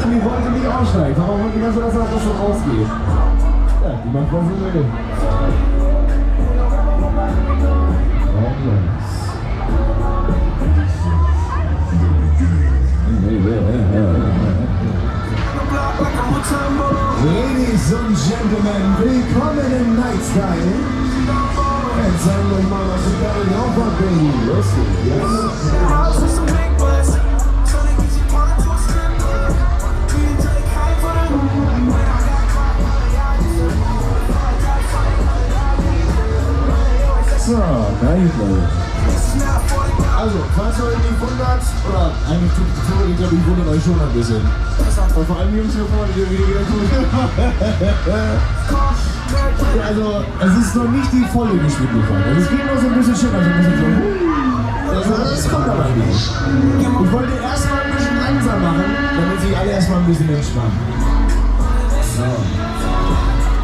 trotzdem, die wollte nicht aussteigen. Warum wollte die ganze Zeit, dass das so rausgeht? Ja, die macht was sie will. Ladies and Gentlemen, willkommen im Nightstyle. Jetzt sagen wir mal, was du da in Aufwand bringen. Los geht's. So, da geht's los. Also, falls ihr euch nicht wundert, oder eigentlich tut ich glaube, ich wundere euch schon ein bisschen. Aber vor allem Jungs hier vorne, die wieder gut. Also, es ist noch nicht die volle Geschwindigkeit. Also, es geht noch so ein bisschen schön, also ein bisschen so. Also, das kommt aber nicht. Ich wollte erstmal ein bisschen langsam machen, damit sich alle erstmal ein bisschen entspannen. So.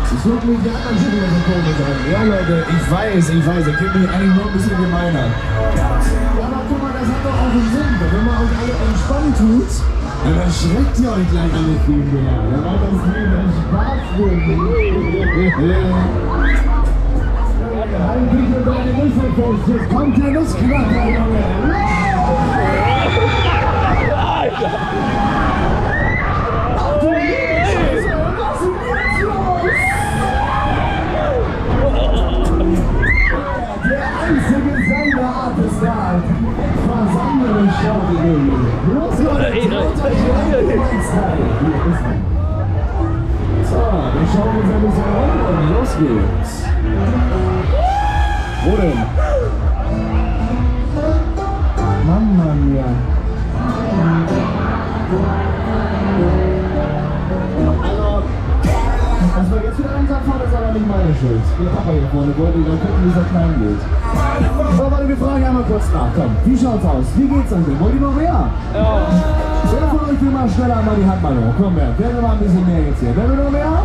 Ich guck mich die anderen schon wieder so komisch an. Ja Leute, ich weiß, ihr kennt mich eigentlich nur ein bisschen gemeiner. Ja, aber guck mal, das hat doch auch einen Sinn. Wenn man euch alle entspannt tut, dann erschreckt ihr euch gleich alle viel mehr. Dann macht das viel mehr Spaß für mich. Halt dich mit deine Nüsse fest, jetzt kommt der Nussknacker, Junge. Los, Leute, so, wir schauen uns ein bisschen rum und los geht's. Wo denn? Mamma mia. Also, dass wir jetzt wieder langsam fahren, ist aber nicht meine Schuld. Der Papa hier vorne wollte dann gucken, wie es da klein geht. So, warte, wir fragen einmal kurz nach. Komm, wie schaut's aus? Wie geht's euch denn? Wollt ihr noch mehr? Ja. Wer von euch will mal schneller mal die Hand mal hoch? Komm her, wer will mal ein bisschen mehr jetzt hier? Wer will noch mehr?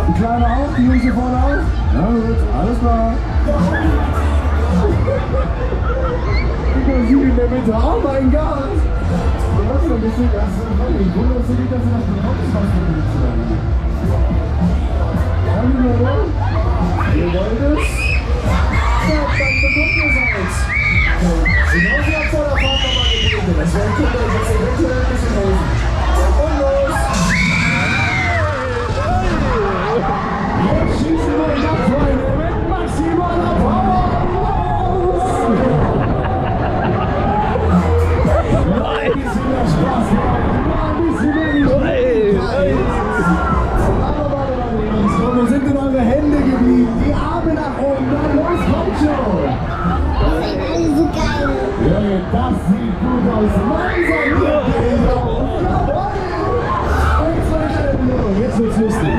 Die Kleine auch? Die Jungs hier vorne auch? Na gut, alles klar. Guck mal, sie in der Mitte. Oh mein Gott! Was ist denn das? Ich wundere mich nicht, dass sie das Raumspaß benutzt werden. Ihr wollt es? Ja, dann bekommt ihr es jetzt. Genau wie am Vorderfahrt nochmal gegeben. Das wäre cool, euch jetzt eventuell ein bisschen helfen. Und los! Jetzt schießen wir euch ab, Freunde, mit maximaler Power! Ein bisschen mehr Spaß machen, ein bisschen mehr Wo sind denn eure Hände geblieben? Die Arme nach oben, dann los, kommt schon! Das ist alles so geil! Junge, das sieht gut aus! Langsam! Jawohl! Jetzt wird's lustig!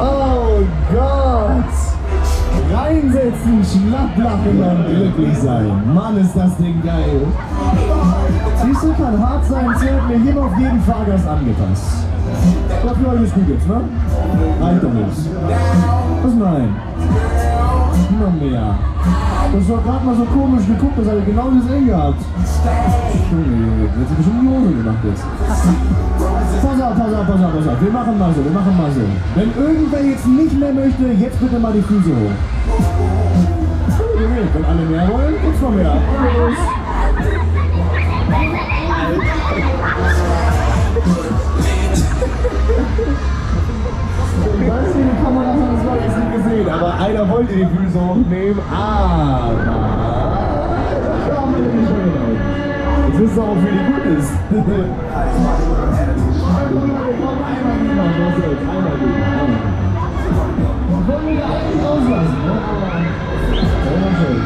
Oh Gott! Reinsetzen, schlapplachen und glücklich sein. Mann, ist das Ding geil. Siehst du, kann hart sein, zählt mir hier auf jeden Fahrgast angepasst. Ich glaube, für euch ist gut jetzt, ne? Reicht doch nicht. Was nein? Noch mehr. Das ist doch gerade mal so komisch geguckt, das habe ich genau gesehen gehabt. Junge, jetzt habe ich schon die Hose gemacht jetzt. Pass auf. Wir machen mal so. Wenn irgendwer jetzt nicht mehr möchte, jetzt bitte mal die Füße hoch. Wenn alle mehr wollen, gibt's noch mehr. Los. Ich weiß nicht, die Kamera hat das jetzt nicht gesehen, aber einer wollte die Füße hochnehmen, aber jetzt wisst ihr auch, wie die gut ist. Wollen wir da eigentlich rauslassen, ne? Aber schön.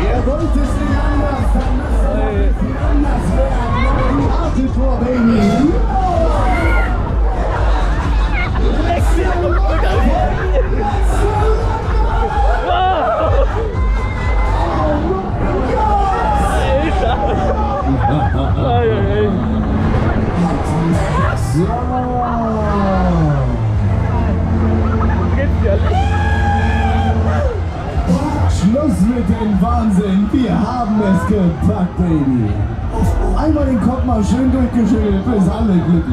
Ihr wollt es nicht anders, dann lasst es nicht anders werden. Wartet vor, Baby. wird den Wahnsinn. Wir haben es gepackt, Baby. Einmal den Kopf mal schön durchgeschüttelt, bis alle glücklich.